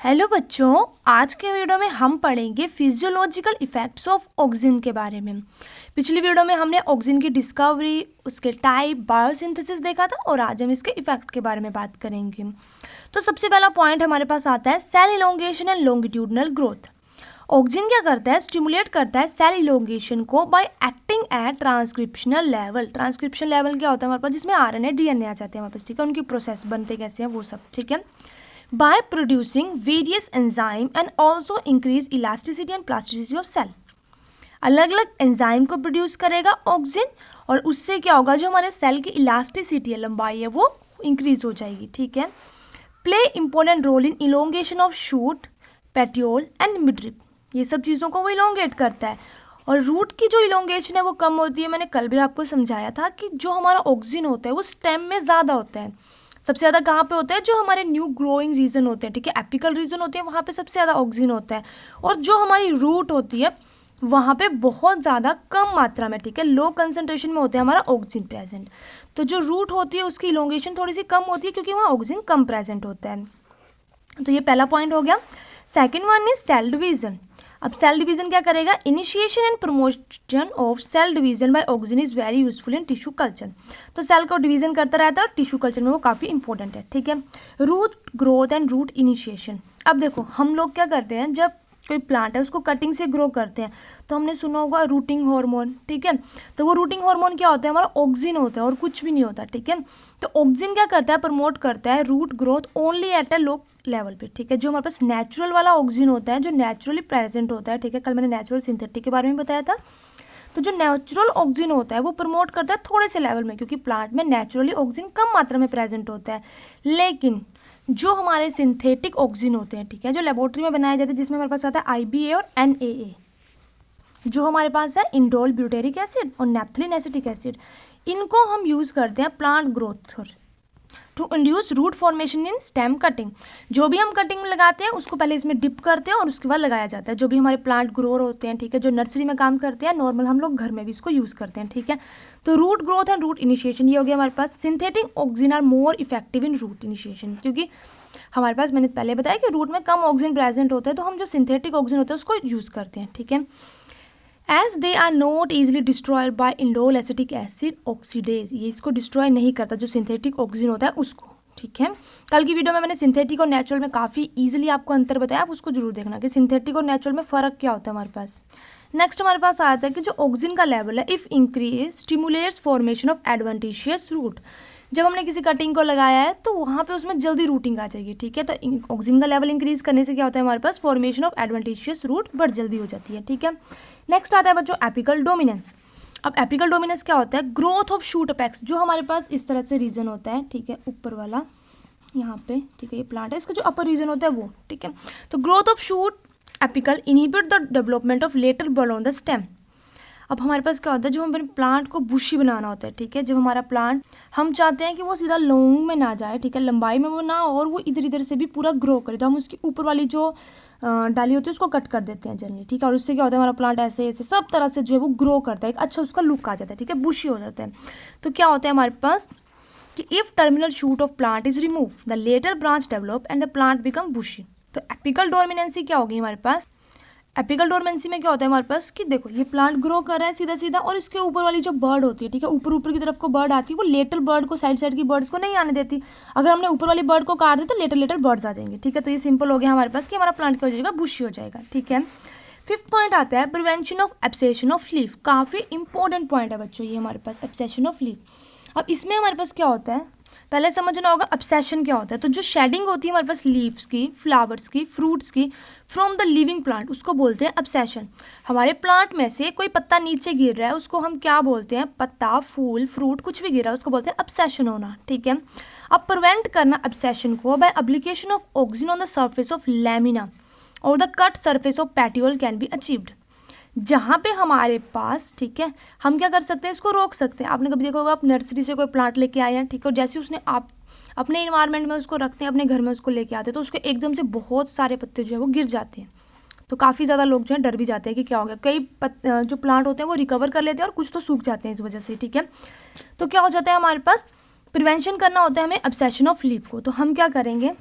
Hello बच्चों, आज के वीडियो में हम पढ़ेंगे फिजियोलॉजिकल इफेक्ट्स ऑफ ऑक्सीजन के बारे में। पिछली वीडियो में हमने ऑक्सीजन की डिस्कवरी, उसके टाइप, बायोसिंथेसिस देखा था और आज हम इसके इफेक्ट के बारे में बात करेंगे। तो सबसे पहला पॉइंट हमारे पास आता है cell elongation and longitudinal growth. Auxin क्या करता है? स्टिमुलेट करता है सेल इलोंगेशन को by acting at transcriptional level. Transcription level क्या होता है हमारे पास? जिसमें आरएनए डीएनए आ जाते हैं हमारे पास, ठीक है। उनकी प्रोसेस बनते कैसे हैं वो सब, ठीक है। by producing various enzyme and also increase elasticity and plasticity of cell। अलग अलग एंजाइम को प्रोड्यूस करेगा ऑक्सीजन और उससे क्या होगा, जो हमारे सेल की इलास्टिसिटी है, लंबाई है, वो इंक्रीज हो जाएगी, ठीक है। Play important role in elongation of shoot, petiole and midrib. ये सब चीज़ों को वो इलोंगेट करता है। और रूट की जो इलोंगेशन है वो कम होती है। मैंने कल भी आपको समझाया था कि जो हमारा ऑक्सीजन होता है वो स्टेम में ज़्यादा होता है। सबसे ज़्यादा कहाँ पे होता है? जो हमारे न्यू ग्रोइंग रीजन होते हैं, ठीक है, एपिकल रीजन होते हैं, वहाँ पे सबसे ज़्यादा ऑक्सीजन होता है। और जो हमारी रूट होती है वहाँ पे बहुत ज़्यादा कम मात्रा में, ठीक है, लो कंसंट्रेशन में होता है हमारा ऑक्सीजन प्रेजेंट। तो जो रूट होती है उसकी इलोंगेशन थोड़ी सी कम होती है क्योंकि वहाँ ऑक्सीजन कम प्रेजेंट होता है। तो ये पहला पॉइंट हो गया। Second one is cell division. अब सेल डिवीजन क्या करेगा? Initiation and promotion of cell division by auxin is very useful in tissue culture. तो सेल को डिवीजन करता रहता है और टिश्यू कल्चर में वो काफ़ी इंपॉर्टेंट है, ठीक है। Root growth and root initiation. अब देखो, हम लोग क्या करते हैं, जब कोई प्लांट है उसको कटिंग से ग्रो करते हैं तो हमने सुना होगा रूटिंग हार्मोन, ठीक है। तो वो रूटिंग हार्मोन क्या होता है? हमारा ऑक्सीजन होता है और कुछ भी नहीं होता, ठीक है। तो ऑक्सीजन क्या करता है? प्रमोट करता है root growth only at a low level पे, ठीक है। जो हमारे पास नेचुरल वाला ऑक्सीजन होता है, जो नेचुरली प्रेजेंट होता है, ठीक है, कल मैंने नेचुरल सिंथेटिक के बारे में बताया था। तो जो नेचुरल ऑक्सीजन होता है वो प्रमोट करता है थोड़े से लेवल में, क्योंकि प्लांट में नेचुरली ऑक्सीजन कम मात्रा में प्रेजेंट होता है। लेकिन जो हमारे सिंथेटिक ऑक्सीजन होते हैं, ठीक है, जो लेबोरेटरी में बनाए जाते हैं, जिसमें हमारे पास आता है IBA और NAA, जो हमारे पास है इंडोल ब्यूटेरिक एसिड और नेप्थलिन एसिटिक एसिड, इनको हम यूज़ करते हैं plant growth to induce root formation in stem cutting. जो भी हम कटिंग में लगाते हैं उसको पहले इसमें डिप करते हैं और उसके बाद लगाया जाता है। जो भी हमारे प्लांट ग्रो होते हैं, ठीक है, जो नर्सरी में काम करते हैं, नॉर्मल हम लोग घर में भी इसको यूज़ करते हैं, ठीक है। तो root growth and root initiation ये हो गया हमारे पास। Synthetic auxins are more effective in root initiation, क्योंकि हमारे पास, मैंने पहले बताया कि रूट में कम ऑक्सीजन प्रेजेंट होता है, तो हम जो सिंथेटिक ऑक्सीजन होता है उसको यूज़ करते हैं, ठीक है। As they are not easily destroyed by indole acetic acid oxidase. ये इसको डिस्ट्रॉय नहीं करता, जो सिंथेटिक ऑक्सीजन होता है उसको, ठीक है। कल की वीडियो में मैंने सिंथेटिक और नेचुरल में काफ़ी इजीली आपको अंतर बताया, आप उसको जरूर देखना कि सिंथेटिक और नेचुरल में फ़र्क क्या होता है हमारे पास। नेक्स्ट हमारे पास आता है कि जो ऑक्सीजन का लेवल है, if increase stimulates formation of adventitious root. जब हमने किसी कटिंग को लगाया है तो वहाँ पे उसमें जल्दी रूटिंग आ जाएगी, ठीक है। तो ऑक्सीजन का लेवल इंक्रीज करने से क्या होता है, हमारे पास फॉर्मेशन ऑफ एडवांटेशियस रूट बहुत जल्दी हो जाती है, ठीक है। नेक्स्ट आता है बच्चों एपिकल डोमिनेंस। अब एपिकल डोमिनेंस क्या होता है? Growth of shoot apex. जो हमारे पास इस तरह से रीजन होता है, ठीक है, ऊपर वाला यहाँ पे, ठीक है, ये प्लांट है, इसका जो अपर रीजन होता है वो, ठीक है। तो growth of shoot apical inhibit the development of lateral on the stem. अब हमारे पास क्या होता है, जब हमें प्लांट को बुशी बनाना होता है, ठीक है, जब हमारा प्लांट, हम चाहते हैं कि वो सीधा लॉन्ग में ना जाए, ठीक है, लंबाई में वो ना, और वो इधर इधर से भी पूरा ग्रो करे, तो हम उसकी ऊपर वाली जो डाली होती है उसको कट कर देते हैं जनरली, ठीक है। और उससे क्या होता है, हमारा प्लांट ऐसे ऐसे सब तरह से जो है वो ग्रो करता है, एक अच्छा उसका लुक आ जाता है, ठीक है, बुशी हो जाता है। तो क्या होता है हमारे पास कि if terminal shoot of plant is remove the lateral branch develop and the plant become bushy. तो एपिकल डोमिनेंसी क्या होगी हमारे पास? एपिकल डोरमेंसी में क्या होता है हमारे पास कि देखो, ये प्लांट ग्रो कर रहा है सीधा सीधा, और इसके ऊपर वाली जो बर्ड होती है, ठीक है, ऊपर ऊपर की तरफ को बर्ड आती है, वो लेटर बर्ड को, साइड साइड की बर्ड्स को नहीं आने देती। अगर हमने ऊपर वाली बर्ड को काट दिया तो लेटर लेटर बर्ड्स आ जाएंगे, ठीक है। तो ये सिंपल हो गया हमारे पास कि हमारा प्लांट क्या हो जाएगा, बुशी हो जाएगा, ठीक है। फिफ्थ पॉइंट आता है prevention of abscission of leaf. काफ़ी इंपॉर्टेंट पॉइंट है बच्चों ये हमारे पास, एब्सेशन ऑफ लीफ। अब इसमें हमारे पास क्या होता है, पहले समझना होगा अब्सेशन क्या होता है। तो जो शेडिंग होती है हमारे पास लीव्स की, फ्लावर्स की, फ्रूट्स की फ्रॉम द लिविंग प्लांट, उसको बोलते हैं अब्सेशन। हमारे प्लांट में से कोई पत्ता नीचे गिर रहा है उसको हम क्या बोलते हैं? पत्ता, फूल, फ्रूट कुछ भी गिर रहा है उसको बोलते हैं अब्सेशन होना, ठीक है। अब प्रिवेंट करना अब्सेशन को by application of auxin on the surface of lamina और the cut surface of petiole can be achieved. जहाँ पे हमारे पास, ठीक है, हम क्या कर सकते हैं, इसको रोक सकते हैं। आपने कभी देखा होगा, आप नर्सरी से कोई प्लांट लेके आए हैं, ठीक है, और जैसे उसने आप अपने इन्वायरमेंट में उसको रखते हैं, अपने घर में उसको लेके आते हैं, तो उसके एकदम से बहुत सारे पत्ते जो है वो गिर जाते हैं। तो काफ़ी ज़्यादा लोग जो है डर भी जाते हैं कि क्या हो गया। कई जो प्लांट होते हैं वो रिकवर कर लेते हैं और कुछ तो सूख जाते हैं इस वजह से, ठीक है। तो क्या हो जाता है हमारे पास, प्रिवेंशन करना होता है हमें अब्सेशन ऑफ लीफ को। तो हम क्या करेंगे,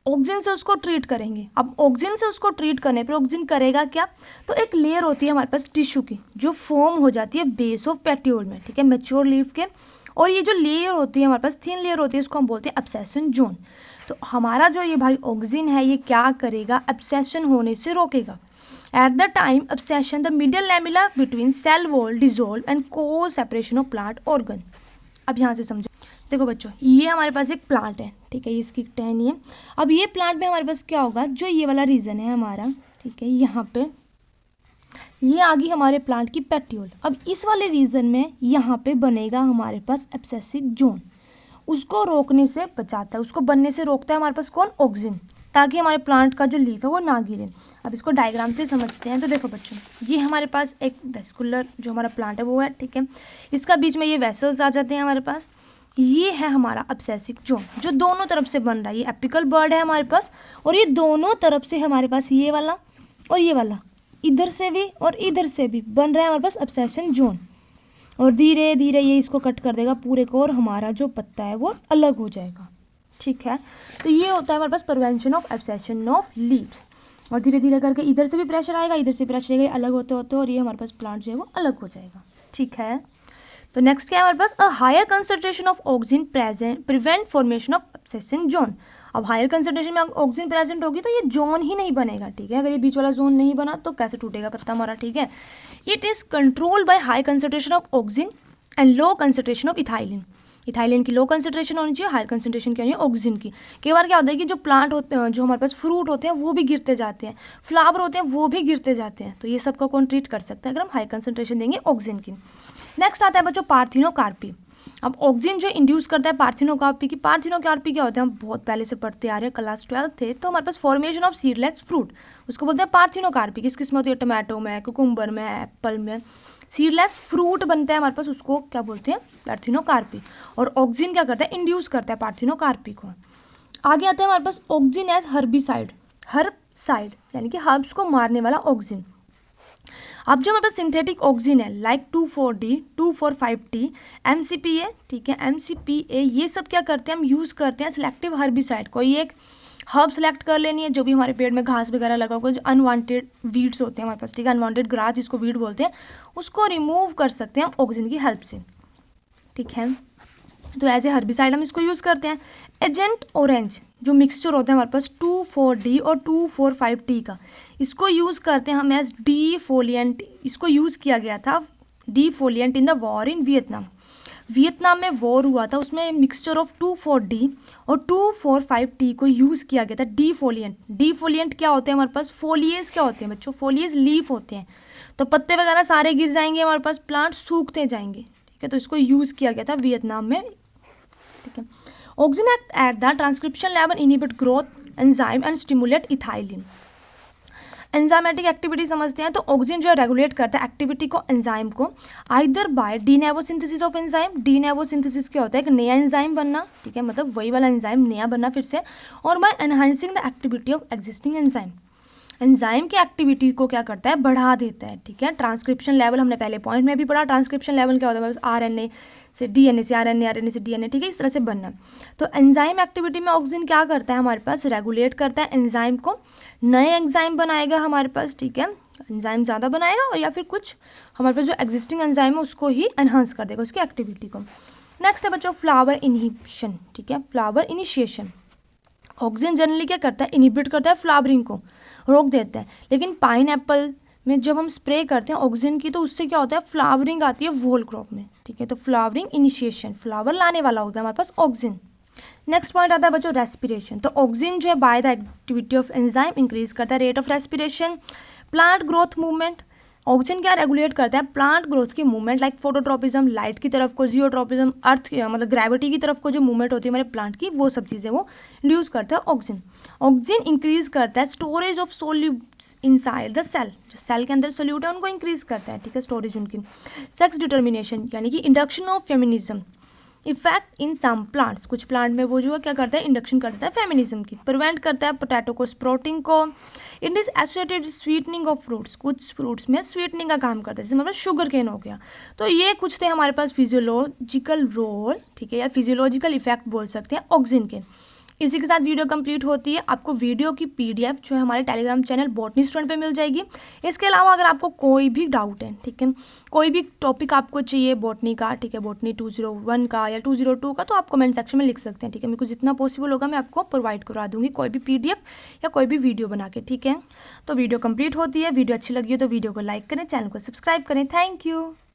ऑक्सीजन से उसको ट्रीट करेंगे। अब ऑक्सीजन से उसको ट्रीट करने पर ऑक्सीजन करेगा क्या, तो एक लेयर होती है हमारे पास टिश्यू की जो फॉर्म हो जाती है बेस ऑफ पेटियोल में, ठीक है, मैच्योर लीफ के। और ये जो लेयर होती है हमारे पास थिन लेयर होती है, इसको हम बोलते हैं एब्सेशन जोन। तो हमारा जो ये भाई ऑक्सीजन है ये क्या करेगा, एब्सेशन होने से रोकेगा। At the time abscission the middle lamella between cell wall dissolve and cause separation of plant organ. अब यहाँ से समझो, देखो बच्चों, ये हमारे पास एक प्लांट है, ठीक है, ये इसकी टहनी है। अब ये प्लांट में हमारे पास क्या होगा, जो ये वाला रीजन है हमारा, ठीक है, यहाँ पे ये आ गई हमारे प्लांट की पेट्यूल। अब इस वाले रीजन में यहाँ पे बनेगा हमारे पास एब्सेसिक जोन, उसको रोकने से बचाता है, उसको बनने से रोकता है हमारे पास कौन, ऑक्सीजन, ताकि हमारे प्लांट का जो लीफ है वो ना गिरे। अब इसको डायग्राम से समझते हैं। तो देखो बच्चों, ये हमारे पास एक वेस्कुलर जो हमारा प्लांट है वो है, ठीक है, इसका बीच में ये वेसल्स आ जाते हैं हमारे पास। ये है हमारा एब्सेसिक जोन जो दोनों तरफ से बन रहा है। ये एपिकल बर्ड है हमारे पास, और ये दोनों तरफ से हमारे पास ये वाला और ये वाला, इधर से भी और इधर से भी बन रहा है हमारे पास एब्सेशन जोन। और धीरे धीरे ये इसको कट कर देगा पूरे को, और हमारा जो पत्ता है वो अलग हो जाएगा, ठीक है। तो ये होता है हमारे पास prevention of abscission of leaves. और धीरे धीरे करके इधर से भी प्रेशर आएगा, इधर से प्रेशर आएगा, अलग होते होते, और ये हमारे पास प्लांट जो है वो अलग हो जाएगा, ठीक है। तो नेक्स्ट क्या है हमारे पास, a higher concentration of auxin present prevent formation of abscission zone. अब हायर कंसंट्रेशन में ऑक्सीजन प्रेजेंट होगी तो ये जोन ही नहीं बनेगा, ठीक है। अगर ये बीच वाला जोन नहीं बना तो कैसे टूटेगा पत्ता हमारा, ठीक है। It is controlled by high concentration of oxygen and low concentration of ethylene. Ethylene की लो कंसंट्रेशन होनी चाहिए, हायर कंसंट्रेशन की होनी है ऑक्सीजन की। कई बार क्या होता है कि जो प्लांट होते हैं, जो हमारे पास फ्रूट होते हैं वो भी गिरते जाते हैं, फ्लावर होते हैं वो भी गिरते जाते हैं। तो ये सबका कौन ट्रीट कर सकता है अगर हम हाई कंसंट्रेशन देंगे ऑक्सीजन की। नेक्स्ट आता है बच्चों पार्थिनोकार्पी। अब ऑक्सीजन जो इंड्यूस करता है पार्थिनोकार्पी की, पार्थिनोकार्पी क्या होता है, हम बहुत पहले से पढ़ते आ रहे हैं, क्लास 12 थे, तो हमारे पास फॉर्मेशन ऑफ सीडलेस फ्रूट, उसको बोलते हैं पार्थिनोकार्पी। किस किस में होती है, टमाटो में, कुकुम्बर में, एप्पल में सीडलेस फ्रूट बनता है हमारे पास, उसको क्या बोलते हैं, पार्थिनोकार्पी। और ऑक्सीजन क्या करता है, इंड्यूस करता है पार्थिनोकार्पी को। आगे आता है हमारे पास ऑक्सीजन एज हर्बिसाइड, हर्बसाइड यानी कि हर्ब्स को मारने वाला ऑक्सीजन। अब जो हमारे पास सिंथेटिक ऑक्सीजन है लाइक 2,4-D, 2,4,5-T, MCPA, ठीक है, MCPA, ये सब क्या करते हैं, हम यूज़ करते हैं सिलेक्टिव हर्बिसाइड। कोई एक हर्ब सेलेक्ट कर लेनी है, जो भी हमारे पेड़ में घास वगैरह लगा होगा, जो अनवांटेड वीड्स होते हैं हमारे पास, ठीक है, अनवांटेड ग्रास जिसको वीड बोलते हैं, उसको रिमूव कर सकते हैं हम ऑक्सीजन की हेल्प से, ठीक है। तो एज ए हर्बिसाइड हम इसको यूज़ करते हैं। एजेंट ऑरेंज जो मिक्सचर होता है हमारे पास 2,4-D और 2,4,5-T का, इसको यूज़ करते हैं हम एज डिफोलिएंट। इसको यूज़ किया गया था defoliant in the war in Vietnam. Vietnam में वॉर हुआ था, उसमें मिक्सचर ऑफ 2,4-D और 2,4,5-T को यूज़ किया गया था डिफोलिएंट। डिफोलिएंट क्या होते हैं हमारे पास, फोलिएज क्या होते हैं बच्चों, फोलिएज लीफ होते हैं। तो पत्ते वगैरह सारे गिर जाएंगे हमारे पास, प्लांट सूखते जाएंगे, ठीक है। तो इसको यूज़ किया गया था वियतनाम में, ठीक है। Oxygen act at the transcription level inhibit growth enzyme and stimulate ethylene. Enzymatic activity समझते हैं, तो ऑक्सीजन जो रेगुलेट करता है एक्टिविटी को, एंजाइम को, आइदर बाय डीनेवोसिंथेसिस ऑफ एंजाइम। डीनेवोसिंथेसिस क्या होता है, एक नया एंजाइम बनना, ठीक है, मतलब वही वाला एंजाइम नया बनना फिर से, और bye enhancing the activity of existing enzyme. Enzyme की एक्टिविटी को क्या करता है, बढ़ा देता है, ठीक है। ट्रांसक्रिप्शन लेवल हमने पहले पॉइंट में भी पढ़ा, ट्रांसक्रिप्शन लेवल क्या होता है, बस आरएनए से डीएनए से आरएनए, आरएनए से डीएनए, ठीक है, इस तरह से बनना। तो एंजाइम एक्टिविटी में ऑक्सीजन क्या करता है हमारे पास, रेगुलेट करता है एंजाइम को, नए एंजाइम बनाएगा हमारे पास, ठीक है, एंजाइम ज़्यादा बनाएगा, और या फिर कुछ हमारे पास जो एग्जिस्टिंग एंजाइम है उसको ही एनहांस कर देगा उसकी एक्टिविटी को। नेक्स्ट है बच्चों फ्लावर इनहिबिशन, ठीक है, फ्लावर इनिशिएशन। ऑक्सीजन जनरली क्या करता है, इनहिबिट करता है फ्लावरिंग को, रोक देता है। लेकिन पाइन एप्पल में जब हम स्प्रे करते हैं ऑक्सीजन की, तो उससे क्या होता है, फ्लावरिंग आती है वोल क्रॉप में, ठीक है। तो फ्लावरिंग इनिशिएशन, फ्लावर लाने वाला हो गया हमारे पास ऑक्सीजन। नेक्स्ट पॉइंट आता है बच्चों रेस्पिरेशन। तो ऑक्सीजन जो है by the activity of enzyme increase करता है rate of respiration. Plant growth movement, oxygen क्या रेगुलेट करता है, प्लांट ग्रोथ की मूवमेंट, लाइक फोटोट्रोपिज्म, लाइट की तरफ को, जियोट्रोपिज्म, अर्थ मतलब ग्रेविटी की तरफ को जो मूवमेंट होती है हमारे प्लांट की, वो सब चीज़ें वो इंड्यूस करता है ऑक्सीजन। ऑक्सीजन इंक्रीज करता है storage of solutes inside the cell, जो सेल के अंदर सोल्यूट है उनको इंक्रीज करता है, ठीक है, स्टोरेज उनकी। सेक्स डिटर्मिनेशन यानी कि induction of feminism effect in some plants, कुछ प्लांट में वो जो है क्या करता है, इंडक्शन करता है फेमिनिज्म की। प्रिवेंट करता है पोटैटो को स्प्रोटिंग को। It is associated sweetening of fruits, कुछ फ्रूट्स में स्वीटनिंग का काम करता है, जैसे मतलब शुगर केन हो गया। तो ये कुछ थे हमारे पास फिजियोलॉजिकल रोल, ठीक है, या फिजियोलॉजिकल इफेक्ट बोल सकते हैं ऑक्सीजन के। इसी के साथ वीडियो कंप्लीट होती है। आपको वीडियो की पीडीएफ जो है हमारे टेलीग्राम चैनल बॉटनी स्टूडेंट पे मिल जाएगी। इसके अलावा अगर आपको कोई भी डाउट है, ठीक है, कोई भी टॉपिक आपको चाहिए बॉटनी का, ठीक है, बॉटनी 201 का या 202 का, तो आप कमेंट सेक्शन में लिख सकते हैं, ठीक है। मेरे को जितना पॉसिबल होगा मैं आपको प्रोवाइड करवा दूंगी कोई भी पीडीएफ या कोई भी वीडियो बना के, ठीक है। तो वीडियो कंप्लीट होती है। वीडियो अच्छी लगी हो तो वीडियो को लाइक करें, चैनल को सब्सक्राइब करें। Thank you.